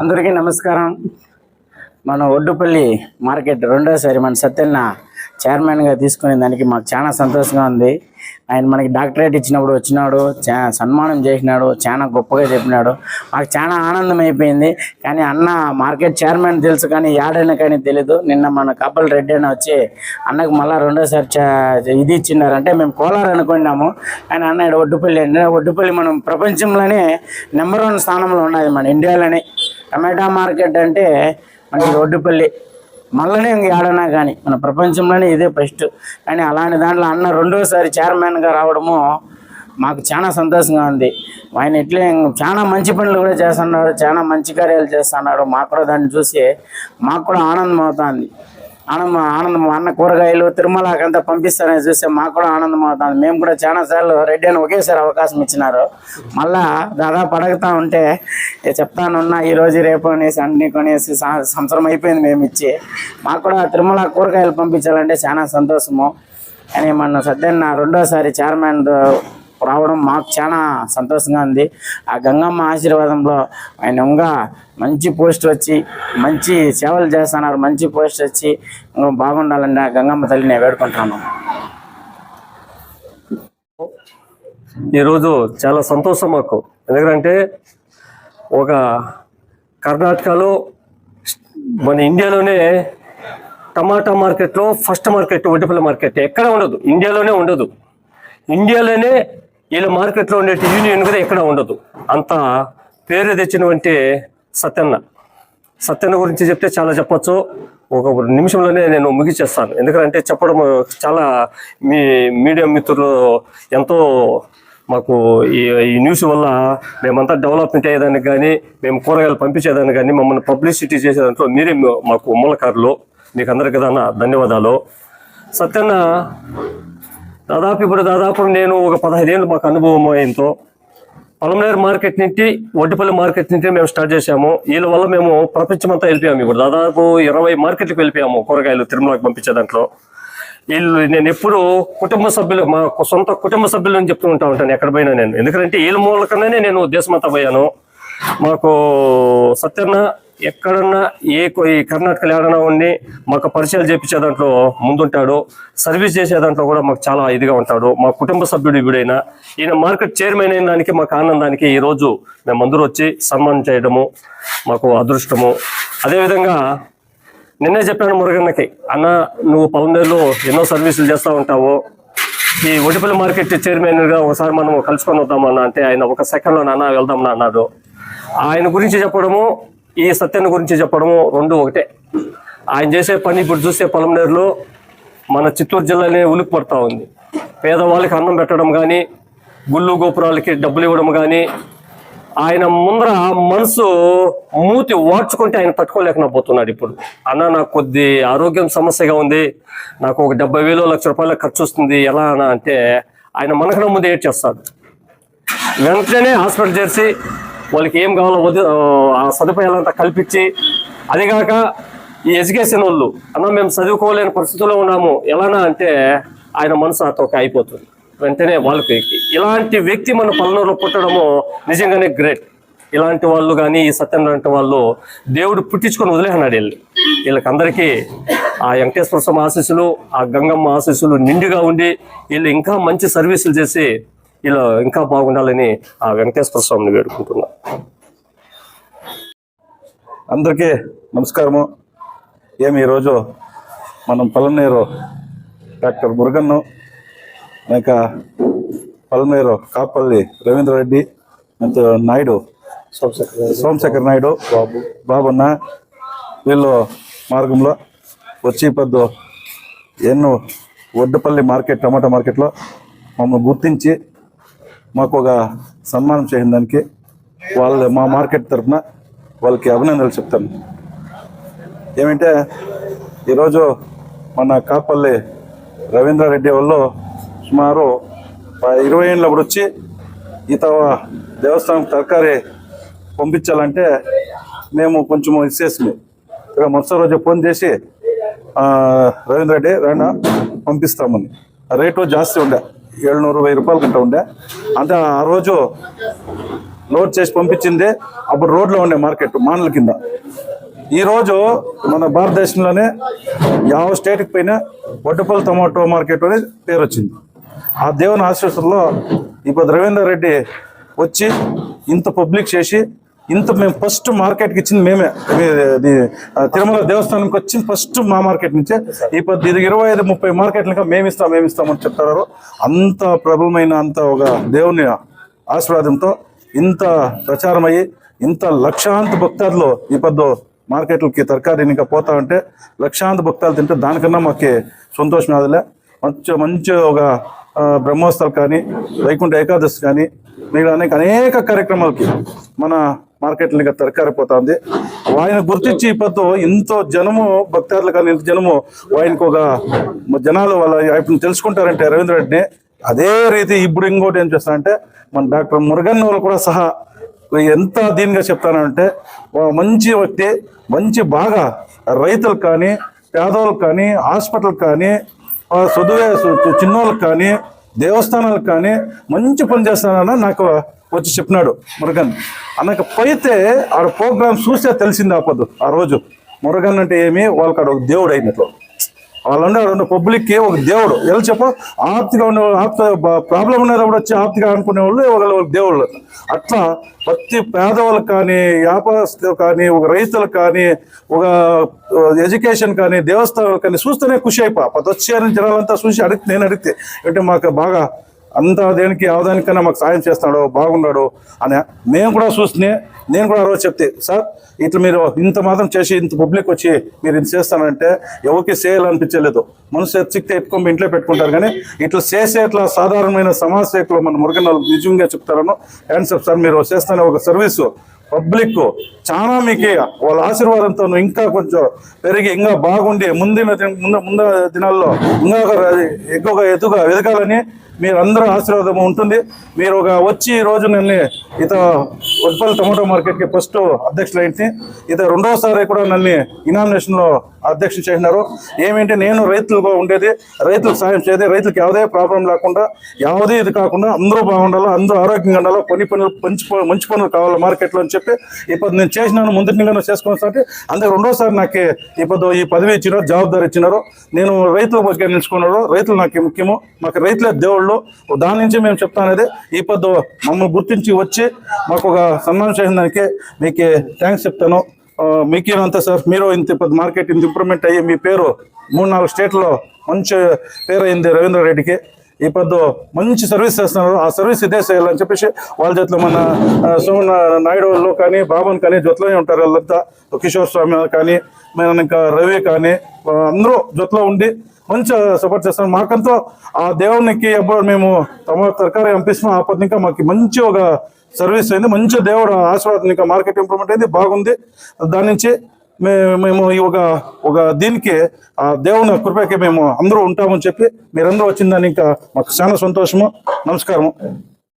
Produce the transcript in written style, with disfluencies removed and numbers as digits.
అందరికీ నమస్కారం. మన ఒడ్డుపల్లి మార్కెట్ రెండోసారి మన సత్యన్న చైర్మన్గా తీసుకునే దానికి మాకు చాలా సంతోషంగా ఉంది. ఆయన మనకి డాక్టరేట్ ఇచ్చినప్పుడు వచ్చినాడు, సన్మానం చేసినాడు, చాలా గొప్పగా చెప్పినాడు. మాకు చాలా ఆనందం అయిపోయింది. కానీ అన్న మార్కెట్ చైర్మన్ తెలుసు కానీ యాడైనా కానీ తెలీదు. నిన్న మన కప్పల్ రెడ్డి అని వచ్చి అన్నకు మళ్ళీ రెండోసారి ఇది ఇచ్చినారంటే మేము కోలారు అనుకున్నాము. కానీ అన్న ఇక్కడ ఒడ్డుపల్లి అంటే ఒడ్డుపల్లి మనం ప్రపంచంలోనే నెంబర్ 1 స్థానంలో ఉన్నది మన ఇండియాలోనే. టమాటా మార్కెట్ అంటే మనకి ఒడ్డుపల్లి మళ్ళీ ఇంక ఏడన్నా కానీ మన ప్రపంచంలోనే ఇదే ఫస్ట్. కానీ అలాంటి దాంట్లో అన్న రెండోసారి చైర్మన్గా రావడము మాకు చాలా సంతోషంగా ఉంది. ఆయన ఇట్లే చాలా మంచి పనులు కూడా చేస్తున్నాడు, చాలా మంచి కార్యాలు చేస్తున్నాడు. మాకు కూడా దాన్ని చూసి మాకు కూడా ఆనందం అవుతుంది. ఆనందం అన్న కూరగాయలు తిరుమలకంతా పంపిస్తారని చూస్తే మాకు కూడా ఆనందం అవుతుంది. మేము కూడా చాలాసార్లు రెడ్డి అని ఒకేసారి అవకాశం ఇచ్చినారు. మళ్ళా దాదాపు అడుగుతూ ఉంటే చెప్తానున్నా ఈరోజు రేపు అనేసి అన్ని కొనేసి సంవత్సరం అయిపోయింది మేము ఇచ్చి. మాకు కూడా తిరుమల కూరగాయలు పంపించాలంటే చాలా సంతోషము. కానీ మన సత్యన్న రెండోసారి చైర్మన్ రావడం మాకు చాలా సంతోషంగా ఉంది. ఆ గంగమ్మ ఆశీర్వాదంలో ఆయన ఇంకా మంచి పోస్ట్ వచ్చి మంచి సేవలు చేస్తున్నారు. మంచి పోస్ట్ వచ్చి ఇంకా బాగుండాలని ఆ గంగమ్మ తల్లిని నేను వేడుకుంటాను. ఈరోజు చాలా సంతోషం మాకు. ఎందుకంటే ఒక కర్ణాటకలో మన ఇండియాలోనే టమాటా మార్కెట్లో ఫస్ట్ మార్కెట్ ఒడ్డుపల్లి మార్కెట్ ఎక్కడ ఉండదు, ఇండియాలోనే ఉండదు. ఇండియాలోనే వీళ్ళ మార్కెట్లో ఉండే యూనియన్ కూడా ఎక్కడ ఉండదు. అంత పేరు తెచ్చినటువంటి సత్యన్న గురించి చెప్తే చాలా చెప్పచ్చు. ఒక నిమిషంలోనే నేను ముగిచేస్తాను. ఎందుకంటే చెప్పడం చాలా మీడియా మిత్రులు ఎంతో మాకు ఈ న్యూస్ వల్ల మేమంతా డెవలప్మెంట్ అయ్యేదానికి కానీ మేము కూరగాయలు పంపించేదానికి కానీ మమ్మల్ని పబ్లిసిటీ చేసేదాంట్లో మీరే మాకు మూలకారులు. మీకు అందరికీ ధన్యవాదాలు. సత్యన్న దాదాపు నేను ఒక 15 ఏళ్ళు మాకు అనుభవం అయిందో పొలంనేరు మార్కెట్ నుంచి ఒడ్డుపల్లి మార్కెట్ నుంచి మేము స్టార్ట్ చేసాము. వీళ్ళ వల్ల మేము ప్రపంచమంతా వెళ్ళిపోయాము. ఇప్పుడు దాదాపు 20 మార్కెట్లకు వెళ్ళిపోయాము కూరగాయలు తిరుమలకి పంపించే దాంట్లో. నేను ఎప్పుడు కుటుంబ సభ్యులు మా సొంత కుటుంబ సభ్యులు అని చెప్తూ ఉంటాను ఎక్కడ పోయినా నేను. ఎందుకంటే వీళ్ళ మూలకనే నేను దేశమంతా పోయాను. మాకు సత్యన్న ఎక్కడన్నా ఈ కర్ణాటకలో ఏడన్నా ఉండి మాకు పరిచయాలు చేపించే దాంట్లో ముందుంటాడు. సర్వీస్ చేసే దాంట్లో కూడా మాకు చాలా ఇదిగా ఉంటాడు. మా కుటుంబ సభ్యుడు ఇవిడైనా ఈయన మార్కెట్ చైర్మన్ అయిన దానికి మాకు ఆనందానికి ఈరోజు మేమందరూ వచ్చి సన్మానం చేయడము మాకు అదృష్టము. అదేవిధంగా నిన్నే చెప్పాను మురుగన్నకి, అన్న నువ్వు పొలంనేరులో ఎన్నో సర్వీసులు చేస్తూ ఉంటావు, ఈ ఒడ్డుపల్లి మార్కెట్ చైర్మన్గా ఒకసారి మనం కలుసుకొని వద్దామన్నా అంటే ఆయన ఒక సెకండ్లో నాన్న వెళ్దామన్నా అన్నాడు. ఆయన గురించి చెప్పడము ఈ సత్యన్న గురించి చెప్పడము రెండు ఒకటే. ఆయన చేసే పని ఇప్పుడు చూస్తే పొలంనేరులో మన చిత్తూరు జిల్లానే ఉలికి పడుతూ ఉంది. పేదవాళ్ళకి అన్నం పెట్టడం కానీ గుళ్ళు గోపురాలకి డబ్బులు ఇవ్వడం కానీ ఆయన ముందర మనసు మూతి వాడ్చుకుంటే ఆయన తట్టుకోలేకపోతున్నాడు. ఇప్పుడు అన్న నాకు కొద్ది ఆరోగ్యం సమస్యగా ఉంది, నాకు ఒక 70,000 లక్ష రూపాయల ఖర్చు వస్తుంది ఎలా అన్న అంటే ఆయన మనకన్నా ముందు ఏడ్ చేస్తాడు. వెంటనే హాస్పిటల్ చేసి వాళ్ళకి ఏం కావాలో ఆ సదుపాయాలంతా కల్పించి, అదిగాక ఈ ఎడ్యుకేషన్ వాళ్ళు అన్న మేము చదువుకోలేని పరిస్థితుల్లో ఉన్నాము ఎలానా అంటే ఆయన మనసు అతొక అయిపోతుంది. వెంటనే వాళ్ళకి ఇలాంటి వ్యక్తి మన పొలంనేరులో పుట్టడము నిజంగానే గ్రేట్. ఇలాంటి వాళ్ళు కానీ ఈ సత్యం లాంటి వాళ్ళు దేవుడు పుట్టించుకొని వదిలేస్తున్నాడు. వీళ్ళకి అందరికీ ఆ వెంకటేశ్వర స్వామి ఆశీస్సులు, ఆ గంగమ్మ ఆశీస్సులు నిండుగా ఉండి వీళ్ళు ఇంకా మంచి సర్వీసులు చేసి ఇలా ఇంకా బాగుండాలని ఆ వెంకటేశ్వర స్వామిని వేడుకుంటున్నా. అందరికీ నమస్కారము. ఈరోజు మనం పొలంనేరు డాక్టర్ మురుగన్ను, ఇంకా పొలంనేరు కాపల్లి రవీంద్ర రెడ్డి ಮತ್ತು నాయుడు సోమశేఖర్ నాయుడు బాబన్న వీళ్ళు మార్గంలో వచ్చి పొద్దు ఎన్నో ఒడ్డుపల్లి మార్కెట్ టమాటా మార్కెట్లో మమ్మల్ని గుర్తించి మాకు ఒక సన్మానం చేసిన దానికి మా మార్కెట్ తరఫున వాళ్ళకి అభినందనలు చెప్తాను. ఏమంటే ఈరోజు మన కాపల్లి రవీంద్ర రెడ్డి వాళ్ళు సుమారు 20 ఏళ్ళ అప్పుడు వచ్చి ఈత దేవస్థానం తరకారీ పంపించాలంటే మేము కొంచెం ఇచ్చేసింది. ఇక మొదటి రోజు ఫోన్ చేసి రవీంద్ర రెడ్డి రానా పంపిస్తామని, రేటు జాస్తి ఉండే 700-1000 రూపాయలు గంట ఉండే. అంటే ఆ రోజు లోడ్ చేసి పంపించిందే అప్పుడు రోడ్లో ఉండే మార్కెట్ మానల కింద. ఈరోజు మన భారతదేశంలోనే ಯಾವ స్టేట్కి పోయినా వడ్డపల్లి టమాటో మార్కెట్ అనే పేరు వచ్చింది. ఆ దేవుని ఆశీస్సుల్లో ఇప్పుడు రవీందర్ రెడ్డి వచ్చి ఇంత పబ్లిక్ చేసి ఇంత మేము ఫస్ట్ మార్కెట్కి ఇచ్చింది మేమే. తిరుమల దేవస్థానంకి వచ్చింది ఫస్ట్ మా మార్కెట్ నుంచే. ఇప్పుడు ఇది 25-30 మార్కెట్లుగా మేమిస్తామని చెప్తారు. అంత ప్రబలమైన అంత ఒక దేవుని ఆశీర్వాదంతో ఇంత ప్రచారం అయ్యి ఇంత లక్షాంత భక్తాదులు ఈ పొద్దు మార్కెట్లకి తరకారీ ఇంకా పోతా ఉంటే లక్షాంత భక్తాలు తింటే దానికన్నా మాకు సంతోషం అదిలే. మంచి ఒక బ్రహ్మోత్సవాలు కానీ వైకుంఠ ఏకాదశి కానీ మిగతా అనేక కార్యక్రమాలకి మన మార్కెట్లు ఇంకా తరకారి పోతా ఉంది. ఆయన గుర్తించి ఇప్పుడు ఎంతో జనము భక్తాదులు కానీ ఇంత జనము ఆయనకు ఒక జనాలు వాళ్ళ ఇప్పుడు తెలుసుకుంటారంటే రవీంద్ర రెడ్డిని. అదే రీతి ఇప్పుడు ఇంకోటి ఏం చేస్తానంటే మన డాక్టర్ మురుగన్ వాళ్ళు కూడా సహా ఎంత దీనిగా చెప్తానంటే మంచి వ్యక్తి, మంచి బాగా రైతులకు కానీ పేదవాళ్ళకి కానీ హాస్పిటల్ కానీ చదువే చిన్నోళ్ళకి కానీ దేవస్థానాలకు కానీ మంచి పని చేస్తానని నాకు వచ్చి చెప్పినాడు మురుగన్. అన్నకు పోయితే ఆడ ప్రోగ్రామ్ చూస్తే తెలిసింది ఆ రోజు మురుగన్ అంటే ఏమి వాళ్ళకి ఆడ ఒక దేవుడు అయినట్లు. వాళ్ళంటే పబ్లిక్కి ఒక దేవుడు. ఎలా చెప్ప ఆప్తిగా ఉండే ప్రాబ్లం ఉన్నది కూడా వచ్చి ఆప్తిగా అనుకునే వాళ్ళు వాళ్ళ దేవుళ్ళు. అట్లా ప్రతి పేదవాళ్ళకి కానీ వ్యాపారస్తులు కానీ ఒక రైతులకు కానీ ఒక ఎడ్యుకేషన్ కానీ దేవస్థానాలు కానీ చూస్తేనే ఖుషి అయిపోయి వచ్చారని జనాలంతా చూసి నేను అడిగితే అంటే మాకు బాగా అంతా దేనికి అవదానికన్నా మాకు సాయం చేస్తున్నాడు బాగున్నాడు అని మేము కూడా చూస్తే నేను కూడా ఆ రోజు చెప్తే సార్ ఇట్లా మీరు ఇంత మాత్రం చేసి ఇంత పబ్లిక్ వచ్చి మీరు ఇంత చేస్తానంటే ఎవరికి చేయాలనిపించలేదు. మనసు ఎత్తిక్తే ఎత్తుకొని ఇంట్లో పెట్టుకుంటారు కానీ ఇట్లా చేసే ఇట్లా సాధారణమైన సమాజ సేవకులు మన మురుగన్ నిజంగా చెప్తారను హ్యాండ్స్ అప్ సార్. మీరు చేస్తానే ఒక సర్వీసు పబ్లిక్ చాలా మీకు వాళ్ళ ఆశీర్వాదంతో ఇంకా కొంచెం పెరిగి ఇంకా బాగుండి ముందు దినాల్లో ఇంకా ఎదుగా ఎదగాలని మీరందరూ ఆశీర్వాదం ఉంటుంది. మీరు ఒక వచ్చి ఈ రోజు నన్ను వడ్డపల్లి టమాటో మార్కెట్కి ఫస్ట్ అధ్యక్షులు అయింది. రెండోసారి కూడా నన్ను ఇనామినేషన్లో అధ్యక్షులు చేసినారు. ఏమిటంటే నేను రైతులుగా ఉండేది, రైతులకు సాయం చేయాలి, రైతులకు ಯಾವುದೇ ప్రాబ్లం లేకుండా ಯಾವುದೇ ఇది కాకుండా అందరూ బాగుండాలి, అందరూ ఆరోగ్యంగా ఉండాలి, మంచి పనులు కావాలి మార్కెట్లో అని చెప్పి ఇప్పుడు నేను చేసినాను. ముందుగా చేసుకుని సార్ అందుకే రెండోసారి నాకు ఇప్పుడు ఈ పదవి ఇచ్చినారు, జవాబుదారి ఇచ్చినారు. నేను రైతుల ಬಗ್ಗೆ నిలుచుకున్నాడు. రైతులు నాకు ముఖ్యము, మాకు రైతులే దేవుళ్ళు. దాని నుంచి మేము చెప్తానేది ఇప్పుడు మమ్మల్ని గుర్తించి వచ్చి మాకు ఒక సన్మానం చేసిన దానికి మీకు థ్యాంక్స్ చెప్తాను. మీకేనంతా సార్ మీరు ఇంత మార్కెట్ ఇంత ఇంప్రూవ్మెంట్ అయ్యి మీ పేరు 3-4 స్టేట్లో మంచి పేరు అయింది రవీంద్ర రెడ్డికి. ఇప్పుడు మంచి సర్వీస్ చేస్తున్నారు. ఆ సర్వీస్ ఇదే చేయాలని చెప్పేసి వాళ్ళ జొత్తులో మన సోమన్ నాయుడు వాళ్ళు కానీ బాబుని కానీ జొత్తులోనే ఉంటారు. వాళ్ళంతా కిషోర్ స్వామి కానీ ఇంకా రవి కానీ అందరూ జొత్తులో ఉండి మంచి సపోర్ట్ చేస్తాం. మాకంతా ఆ దేవునికి ఎప్పుడు మేము తరకారీ పంపిస్తున్నాం అప్పటి ఇంకా మాకు మంచి ఒక సర్వీస్ అయింది, మంచి దేవుడు ఆశీర్వాదం ఇంకా మార్కెట్ ఇంప్రూవ్మెంట్ అయింది, బాగుంది. దాని నుంచి మేము ఈ ఒక దీనికి ఆ దేవుని కృపకి మేము అందరూ ఉంటామని చెప్పి మీరందరూ వచ్చిందని ఇంకా మాకు చాలా సంతోషము. నమస్కారము.